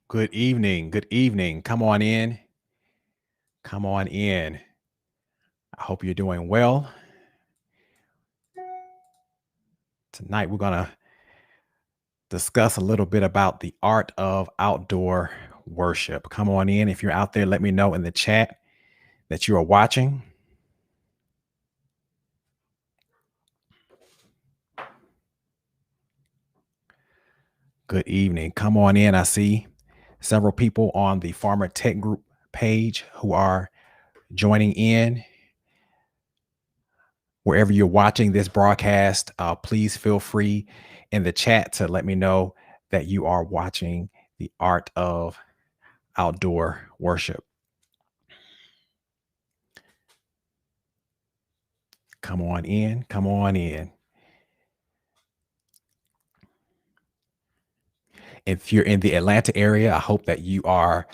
Good evening. Good evening. Come on in. Come on in. I hope you're doing well. Tonight, we're going to discuss a little bit about the art of outdoor worship. Come on in. If you're out there, let me know in the chat that you are watching. Good evening. Come on in. I see several people on the Farmer Tech Group page who are joining in. Wherever you're watching this broadcast, please feel free in the chat to let me know that you are watching the art of outdoor worship. Come on in. Come on in. If you're in the Atlanta area, I hope that you are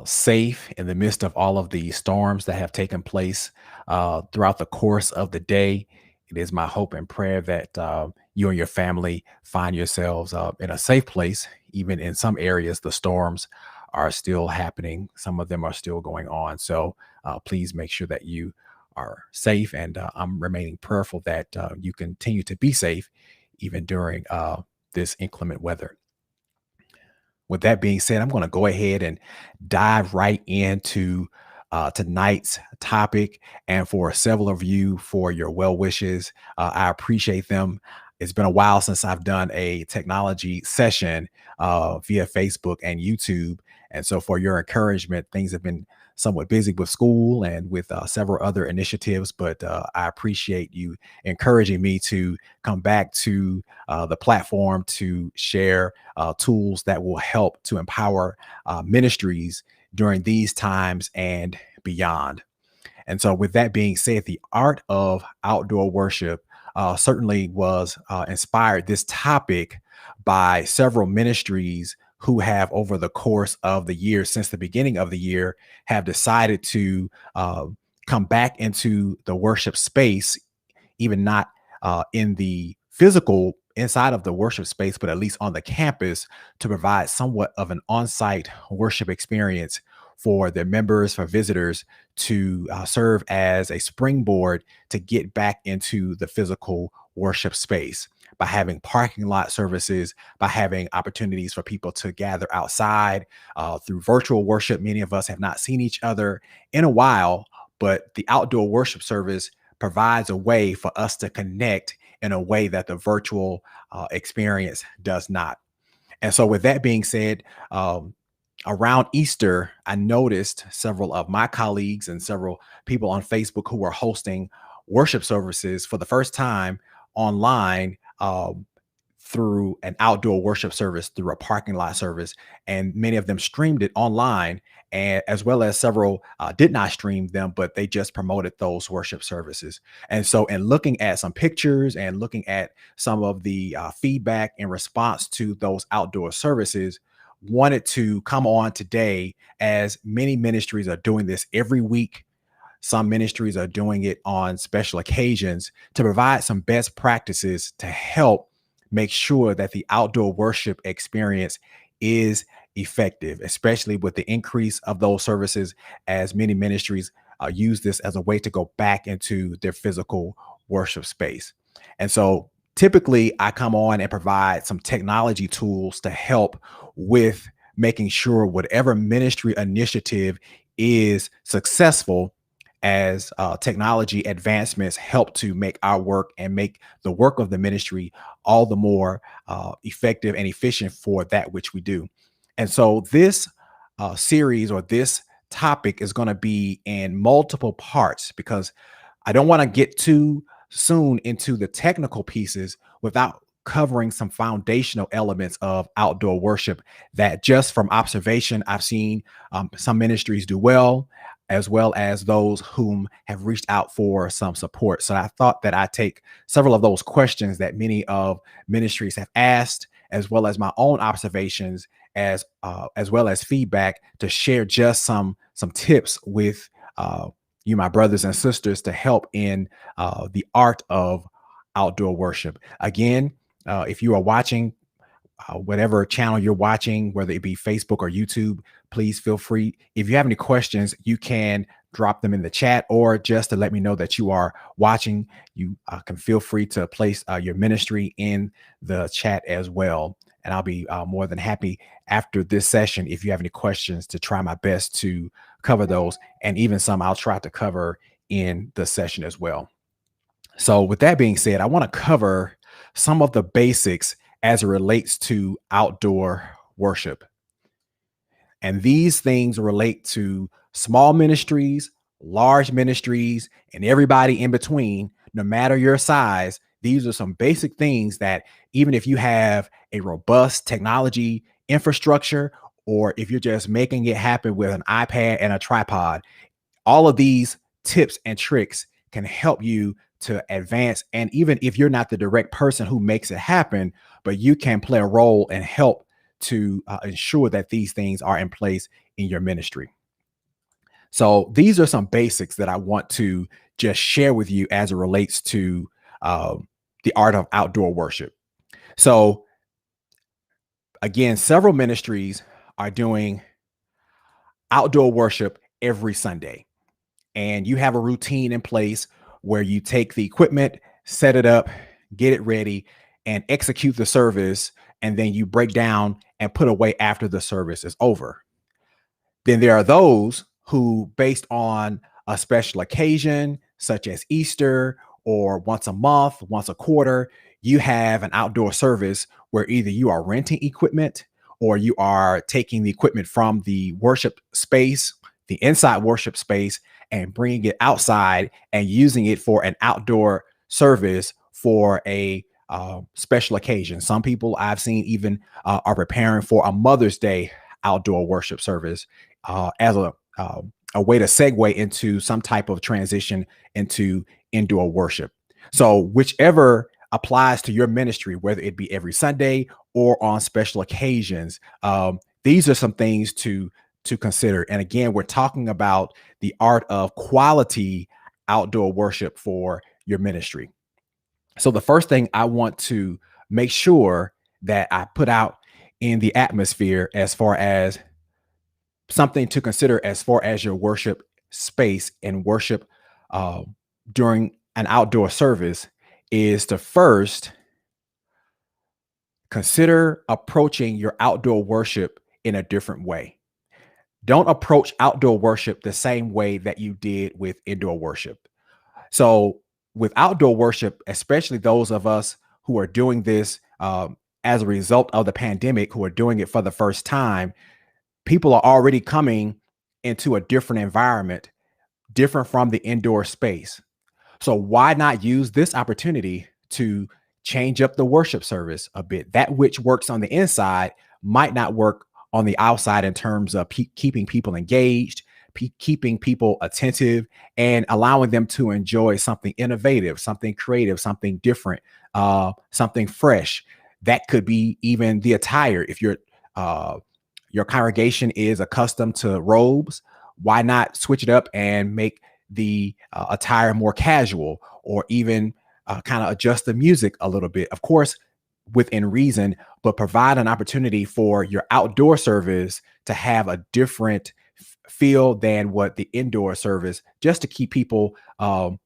safe in the midst of all of the storms that have taken place throughout the course of the day. It is my hope and prayer that you and your family find yourselves in a safe place. Even in some areas, the storms are still happening. Some of them are still going on. So please make sure that you are safe. And I'm remaining prayerful that you continue to be safe even during this inclement weather. With that being said, I'm going to go ahead and dive right into tonight's topic. And for several of you, for your well wishes, I appreciate them. It's been a while since I've done a technology session via Facebook and YouTube. And so, for your encouragement, things have been somewhat busy with school and with several other initiatives. But I appreciate you encouraging me to come back to the platform to share tools that will help to empower ministries during these times and beyond. And so, with that being said, the art of outdoor worship certainly was inspired this topic by several ministries who have, over the course of the year, since the beginning of the year, have decided to come back into the worship space, even not in the physical inside of the worship space, but at least on the campus to provide somewhat of an on-site worship experience for their members, for visitors to serve as a springboard to get back into the physical worship space by having parking lot services, by having opportunities for people to gather outside through virtual worship. Many of us have not seen each other in a while, but the outdoor worship service provides a way for us to connect in a way that the virtual experience does not. And so, with that being said, around Easter, I noticed several of my colleagues and several people on Facebook who were hosting worship services for the first time online through an outdoor worship service, through a parking lot service. And many of them streamed it online, and as well as several did not stream them, but they just promoted those worship services. And so, in looking at some pictures and looking at some of the feedback in response to those outdoor services, wanted to come on today, as many ministries are doing this every week. Some ministries are doing it on special occasions to provide some best practices to help make sure that the outdoor worship experience is effective, especially with the increase of those services, as many ministries use this as a way to go back into their physical worship space. And so, typically, I come on and provide some technology tools to help with making sure whatever ministry initiative is successful, as technology advancements help to make our work and make the work of the ministry all the more effective and efficient for that which we do. And so, this series, or this topic, is going to be in multiple parts, because I don't want to get too soon into the technical pieces without covering some foundational elements of outdoor worship that, just from observation, I've seen some ministries do well as those whom have reached out for some support. So I thought that I'd take several of those questions that many of ministries have asked, as well as my own observations, as well as feedback, to share just some tips with you, my brothers and sisters, to help in the art of outdoor worship. Again, if you are watching whatever channel you're watching, whether it be Facebook or YouTube, please feel free. If you have any questions, you can drop them in the chat, or just to let me know that you are watching, you can feel free to place your ministry in the chat as well. And I'll be more than happy after this session, if you have any questions, to try my best to cover those. And even some I'll try to cover in the session as well. So with that being said, I want to cover some of the basics as it relates to outdoor worship. And these things relate to small ministries, large ministries, and everybody in between, no matter your size. These are some basic things that, even if you have a robust technology infrastructure, or if you're just making it happen with an iPad and a tripod, all of these tips and tricks can help you to advance. And even if you're not the direct person who makes it happen, but you can play a role and help to ensure that these things are in place in your ministry. So these are some basics that I want to just share with you as it relates to the art of outdoor worship. So again, several ministries are doing outdoor worship every Sunday, and you have a routine in place where you take the equipment, set it up, get it ready, and execute the service, and then you break down and put away after the service is over. Then there are those who, based on a special occasion, such as Easter, or once a month, once a quarter, you have an outdoor service where either you are renting equipment, or you are taking the equipment from the worship space, the inside worship space, and bringing it outside and using it for an outdoor service for a special occasion. Some people I've seen even are preparing for a Mother's Day outdoor worship service as a way to segue into some type of transition into indoor worship. So whichever applies to your ministry, whether it be every Sunday or on special occasions, these are some things to consider. And again, we're talking about the art of quality outdoor worship for your ministry. So the first thing I want to make sure that I put out in the atmosphere, as far as something to consider as far as your worship space and worship during an outdoor service, is to first consider approaching your outdoor worship in a different way. Don't approach outdoor worship the same way that you did with indoor worship. So with outdoor worship, especially those of us who are doing this as a result of the pandemic, who are doing it for the first time, people are already coming into a different environment, different from the indoor space. So why not use this opportunity to change up the worship service a bit? That which works on the inside might not work on the outside, in terms of keeping people engaged, keeping people attentive, and allowing them to enjoy something innovative, something creative, something different, something fresh. That could be even the attire. If your congregation is accustomed to robes, why not switch it up and make the attire more casual, or even kind of adjust the music a little bit? Of course, within reason, but provide an opportunity for your outdoor service to have a different feel than what the indoor service, just to keep people on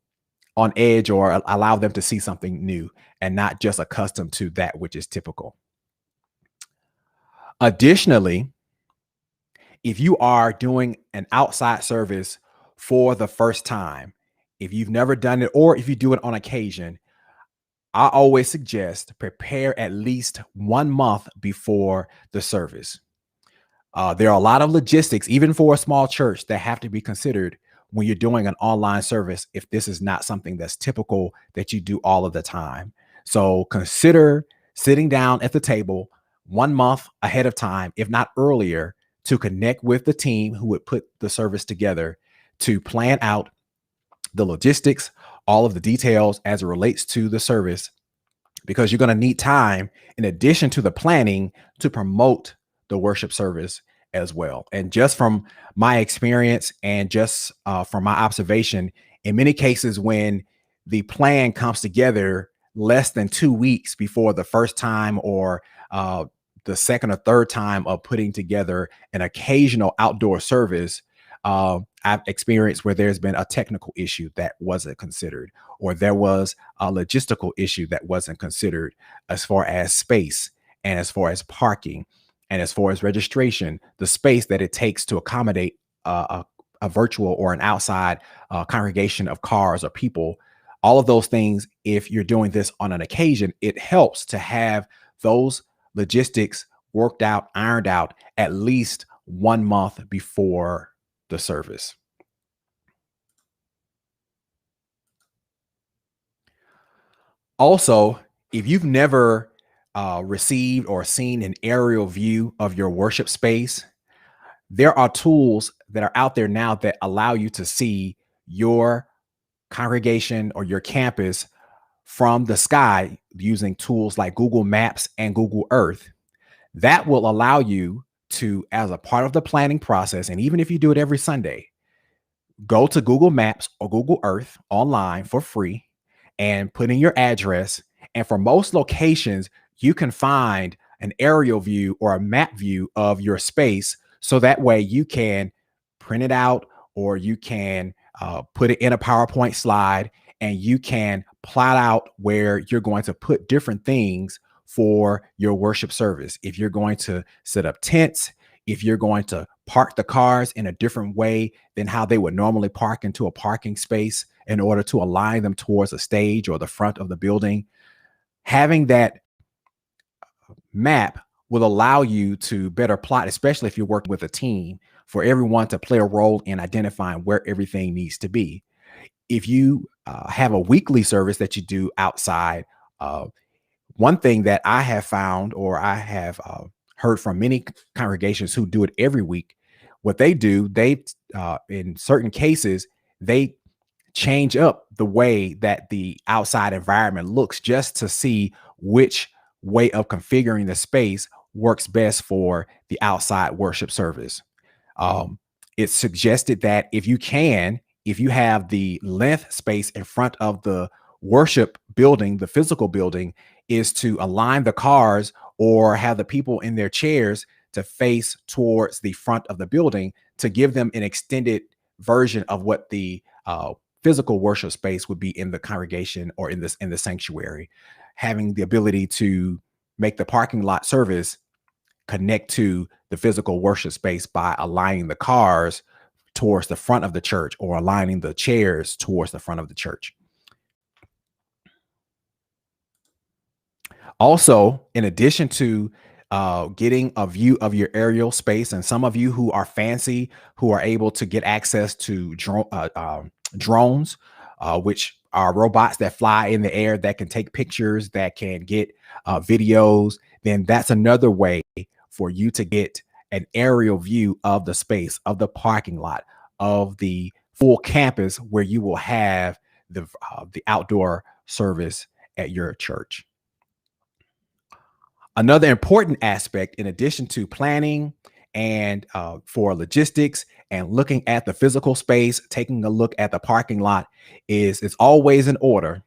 edge, or allow them to see something new and not just accustomed to that which is typical. Additionally, if you are doing an outside service for the first time, if you've never done it, or if you do it on occasion, I always suggest prepare at least 1 month before the service. There are a lot of logistics, even for a small church, that have to be considered when you're doing an online service, if this is not something that's typical that you do all of the time. So consider sitting down at the table 1 month ahead of time, if not earlier, to connect with the team who would put the service together, to plan out the logistics, all of the details as it relates to the service, because you're going to need time in addition to the planning to promote the worship service as well. And just from my experience, and just from my observation, in many cases, when the plan comes together less than 2 weeks before the first time, or the second or third time of putting together an occasional outdoor service, I've experienced where there's been a technical issue that wasn't considered, or there was a logistical issue that wasn't considered as far as space and as far as parking and as far as registration, the space that it takes to accommodate a virtual or an outside congregation of cars or people. All of those things, if you're doing this on an occasion, it helps to have those logistics worked out, ironed out at least 1 month before the service. Also, if you've never received or seen an aerial view of your worship space, there are tools that are out there now that allow you to see your congregation or your campus from the sky using tools like Google Maps and Google Earth. That will allow you to, as a part of the planning process, and even if you do it every Sunday, go to Google Maps or Google Earth online for free and put in your address. And for most locations, you can find an aerial view or a map view of your space. So that way you can print it out, or you can put it in a PowerPoint slide, and you can plot out where you're going to put different things for your worship service. If you're going to set up tents, if you're going to park the cars in a different way than how they would normally park into a parking space in order to align them towards a stage or the front of the building, having that map will allow you to better plot, especially if you're working with a team, for everyone to play a role in identifying where everything needs to be. If you have a weekly service that you do outside, one thing that I have found, or I have heard from many congregations who do it every week, what they do, they in certain cases, they change up the way that the outside environment looks just to see which way of configuring the space works best for the outside worship service. Um, it's suggested that if you have the length space in front of the worship building, the physical building, is to align the cars or have the people in their chairs to face towards the front of the building to give them an extended version of what the physical worship space would be in the congregation or in the sanctuary, having the ability to make the parking lot service connect to the physical worship space by aligning the cars towards the front of the church or aligning the chairs towards the front of the church. Also, in addition to getting a view of your aerial space, and some of you who are fancy, who are able to get access to drones, which are robots that fly in the air that can take pictures, that can get videos, then that's another way for you to get an aerial view of the space, of the parking lot, of the full campus where you will have the outdoor service at your church. Another important aspect, in addition to planning and for logistics and looking at the physical space, taking a look at the parking lot, is it's always in order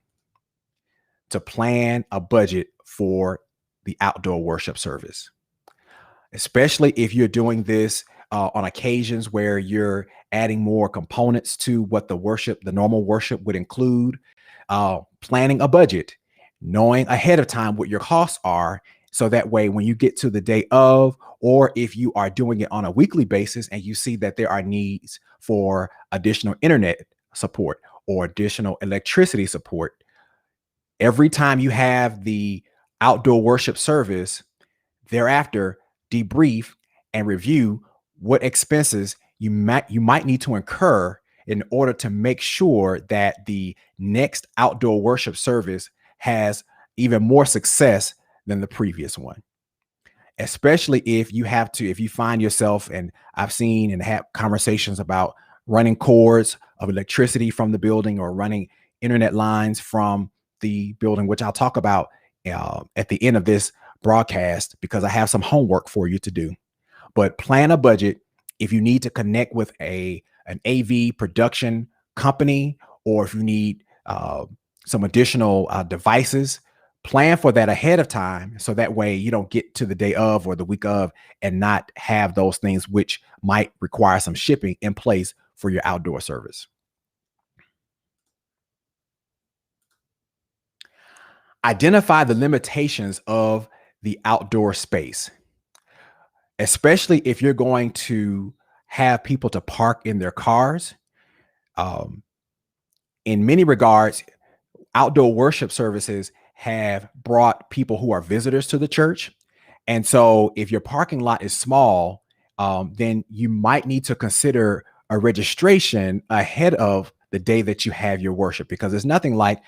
to plan a budget for the outdoor worship service, especially if you're doing this on occasions where you're adding more components to what the normal worship would include. Planning a budget, knowing ahead of time what your costs are, so that way when you get to the day of, or if you are doing it on a weekly basis and you see that there are needs for additional internet support or additional electricity support, every time you have the outdoor worship service, thereafter debrief and review what expenses you might need to incur in order to make sure that the next outdoor worship service has even more success than the previous one. Especially if you find yourself, and I've seen and had conversations about running cords of electricity from the building or running internet lines from the building, which I'll talk about at the end of this broadcast, because I have some homework for you to do. But plan a budget. If you need to connect with an AV production company, or if you need some additional devices, Plan for that ahead of time so that way you don't get to the day of or the week of and not have those things which might require some shipping in place for your outdoor service. Identify the limitations of the outdoor space, especially if you're going to have people to park in their cars. Um, in many regards, outdoor worship services have brought people who are visitors to the church. And so if your parking lot is small, then you might need to consider a registration ahead of the day that you have your worship, because there's nothing like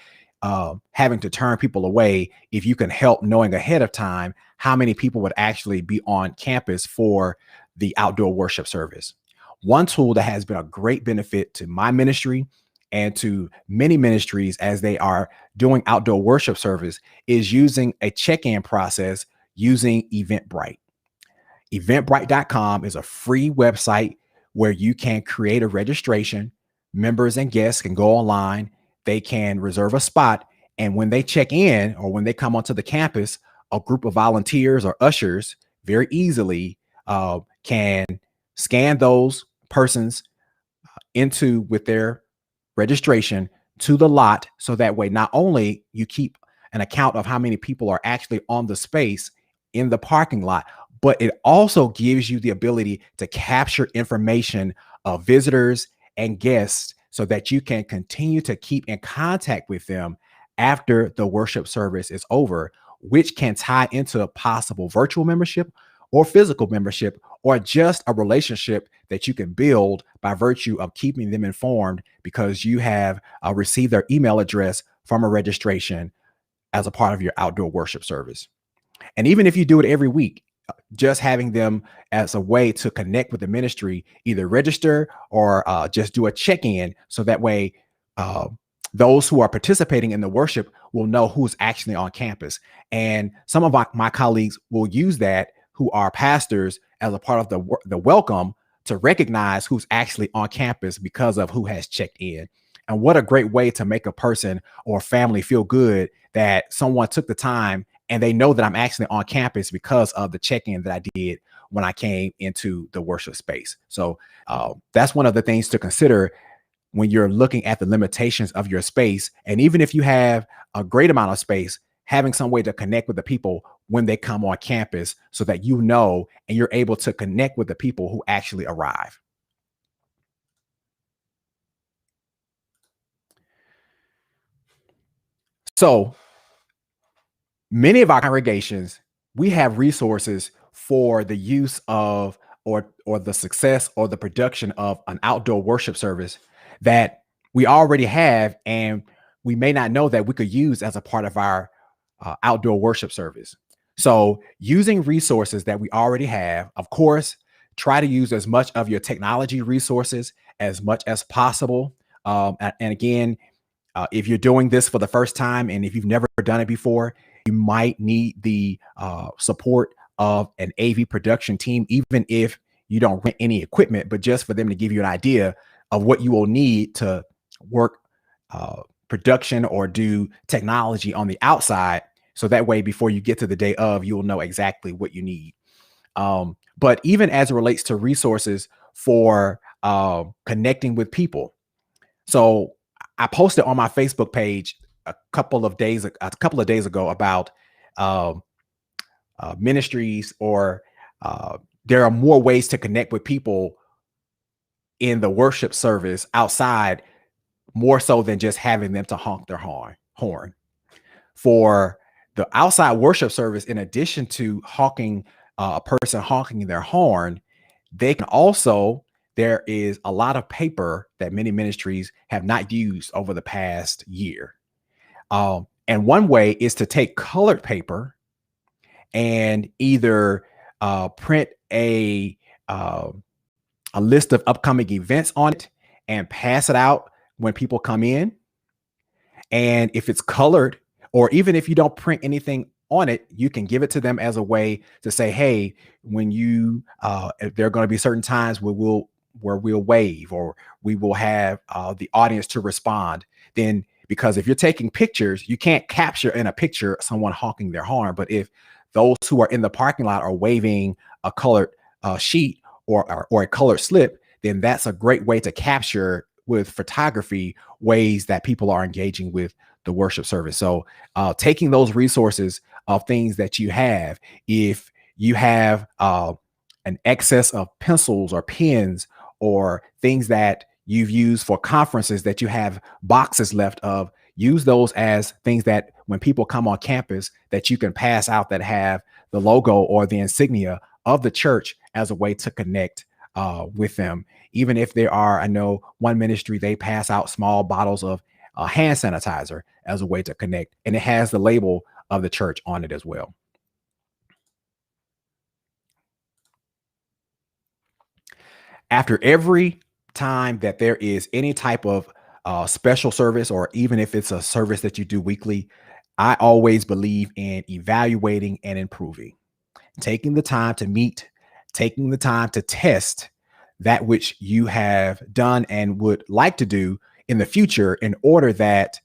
having to turn people away if you can help knowing ahead of time how many people would actually be on campus for the outdoor worship service. One tool that has been a great benefit to my ministry and to many ministries as they are doing outdoor worship service is using a check-in process using Eventbrite. Eventbrite.com is a free website where you can create a registration. Members and guests can go online, they can reserve a spot, and when they check in or when they come onto the campus, a group of volunteers or ushers very easily can scan those persons into with their registration to the lot, so that way not only you keep an account of how many people are actually on the space in the parking lot, but it also gives you the ability to capture information of visitors and guests so that you can continue to keep in contact with them after the worship service is over, which can tie into a possible virtual membership or physical membership, or just a relationship that you can build by virtue of keeping them informed because you have received their email address from a registration as a part of your outdoor worship service. And even if you do it every week, just having them as a way to connect with the ministry, either register or just do a check-in, so that way uh, those who are participating in the worship will know who's actually on campus. And some of my colleagues will use that, who are pastors, as a part of the welcome, to recognize who's actually on campus because of who has checked in. And what a great way to make a person or family feel good that someone took the time and they know that I'm actually on campus because of the check-in that I did when I came into the worship space. So that's one of the things to consider when you're looking at the limitations of your space. And even if you have a great amount of space, having some way to connect with the people when they come on campus so that you know and you're able to connect with the people who actually arrive. So many of our congregations, we have resources for the use of or the success or the production of an outdoor worship service that we already have, and we may not know that we could use as a part of our outdoor worship service. So using resources that we already have, of course, try to use as much of your technology resources as much as possible. And again, if you're doing this for the first time and if you've never done it before, you might need the support of an AV production team, even if you don't rent any equipment, but just for them to give you an idea of what you will need to work production or do technology on the outside. So that way, before you get to the day of, you will know exactly what you need. But even as it relates to resources for connecting with people, so I posted on my Facebook page a couple of days ago about um, ministries, or there are more ways to connect with people in the worship service outside, more so than just having them to honk their horn. For the outside worship service, in addition to honking a person honking their horn, they can also, there is a lot of paper that many ministries have not used over the past year. And one way is to take colored paper and either print uh, a list of upcoming events on it and pass it out when people come in. And if it's colored, or even if you don't print anything on it, you can give it to them as a way to say, hey, when you there are going to be certain times where we'll wave, or we will have the audience to respond. Then because if you're taking pictures, you can't capture in a picture someone honking their horn. But if those who are in the parking lot are waving a colored sheet or a colored slip, then that's a great way to capture with photography ways that people are engaging with the worship service. So taking those resources of things that you have, if you have an excess of pencils or pens or things that you've used for conferences that you have boxes left of, use those as things that when people come on campus that you can pass out that have the logo or the insignia of the church as a way to connect with them. Even if there are, I know one ministry, they pass out small bottles of hand sanitizer as a way to connect, and it has the label of the church on it as well. After every time that there is any type of special service, or even if it's a service that you do weekly, I always believe in evaluating and improving, taking the time to meet, taking the time to test that which you have done and would like to do in the future in order that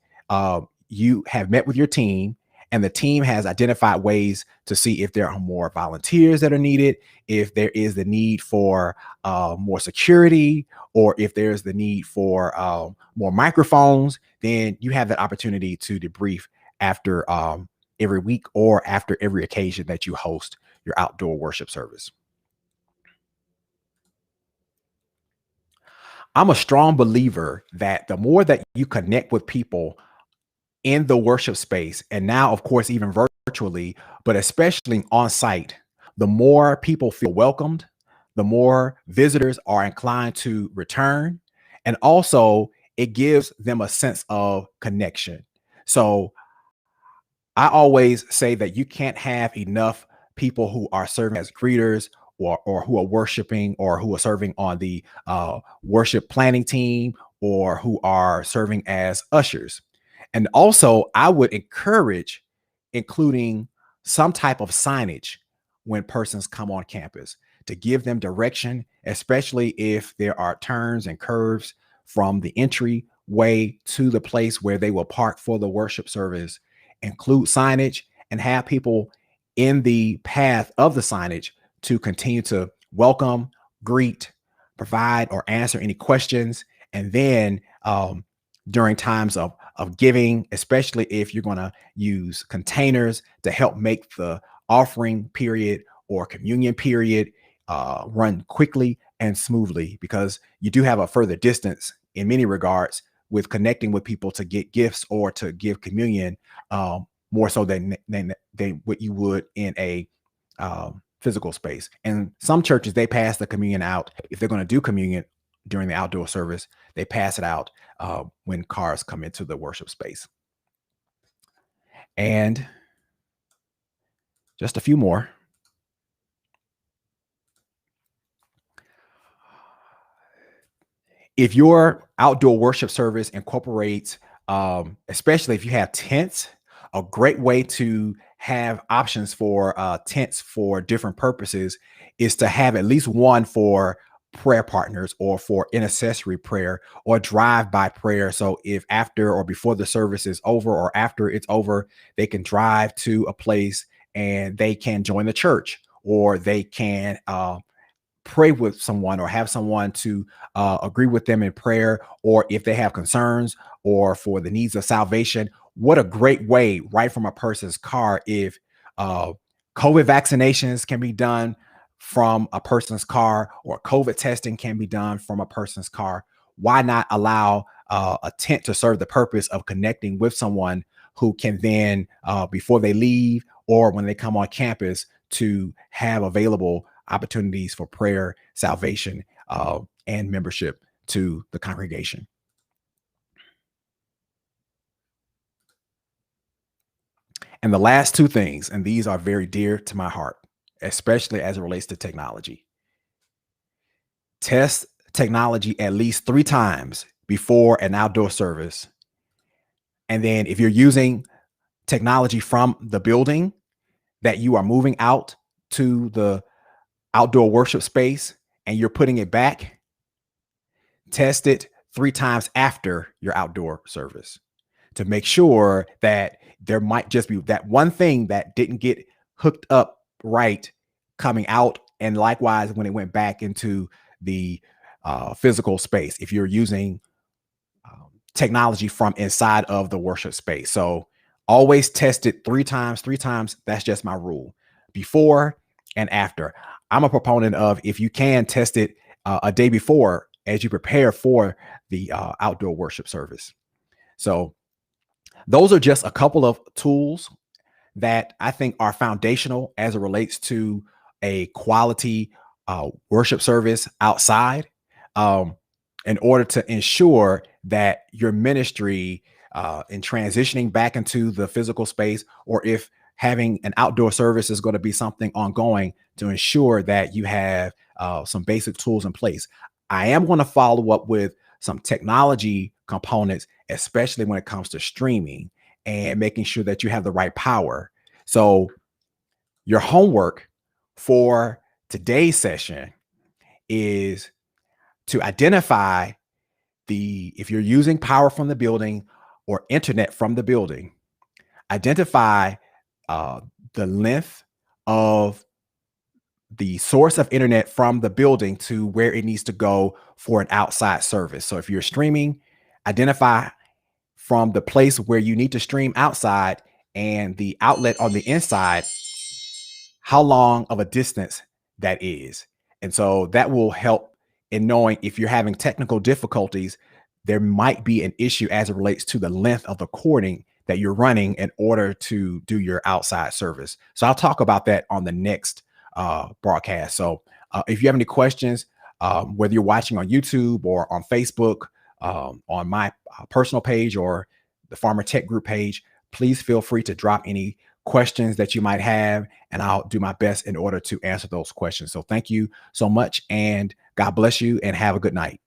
you have met with your team and the team has identified ways to see if there are more volunteers that are needed, if there is the need for more security, or if there's the need for more microphones. Then you have that opportunity to debrief after every week or after every occasion that you host your outdoor worship service. I'm a strong believer that the more that you connect with people in the worship space, and now, of course, even virtually, but especially on site, the more people feel welcomed, the more visitors are inclined to return. And also, it gives them a sense of connection. So, I always say that you can't have enough people who are serving as greeters or who are worshiping or who are serving on the worship planning team or who are serving as ushers. And also, I would encourage including some type of signage when persons come on campus to give them direction, especially if there are turns and curves from the entry way to the place where they will park for the worship service. Include signage and have people in the path of the signage to continue to welcome, greet, provide, or answer any questions. And then during times of giving, especially if you're going to use containers to help make the offering period or communion period run quickly and smoothly, because you do have a further distance in many regards with connecting with people to get gifts or to give communion, more so than what you would in a physical space. And some churches, they pass the communion out. If they're going to do communion during the outdoor service, they pass it out when cars come into the worship space. And just a few more. If your outdoor worship service incorporates, especially if you have tents, a great way to have options for tents for different purposes is to have at least one for prayer partners or for intercessory prayer or drive-by prayer. So if after or before the service is over or after it's over, they can drive to a place and they can join the church, or they can pray with someone or have someone to agree with them in prayer, or if they have concerns or for the needs of salvation. What a great way, right from a person's car. If COVID vaccinations can be done from a person's car, or COVID testing can be done from a person's car, why not allow a tent to serve the purpose of connecting with someone who can then, before they leave or when they come on campus, to have available opportunities for prayer, salvation, and membership to the congregation. And the last two things, and these are very dear to my heart, especially as it relates to technology. Test technology at least 3 times before an outdoor service. And then if you're using technology from the building that you are moving out to the outdoor worship space and you're putting it back, test it 3 times after your outdoor service to make sure that there might just be that one thing that didn't get hooked up right coming out. And likewise, when it went back into the physical space, if you're using technology from inside of the worship space. So always test it three times, three times. That's just my rule, before and after. I'm a proponent of, if you can, test it a day before as you prepare for the outdoor worship service. So those are just a couple of tools that I think are foundational as it relates to a quality worship service outside, um, in order to ensure that your ministry, in transitioning back into the physical space, or if having an outdoor service is going to be something ongoing, to ensure that you have some basic tools in place. I am going to follow up with some technology components, especially when it comes to streaming and making sure that you have the right power. So your homework for today's session is to identify if you're using power from the building or internet from the building, identify uh, the length of the source of internet from the building to where it needs to go for an outside service. So if you're streaming, identify from the place where you need to stream outside and the outlet on the inside, how long of a distance that is. And so that will help in knowing if you're having technical difficulties, there might be an issue as it relates to the length of the cording that you're running in order to do your outside service. So I'll talk about that on the next broadcast. So if you have any questions, whether you're watching on YouTube or on Facebook, on my personal page or the Farmer Tech Group page, please feel free to drop any questions that you might have, and I'll do my best in order to answer those questions. So thank you so much, and God bless you, and have a good night.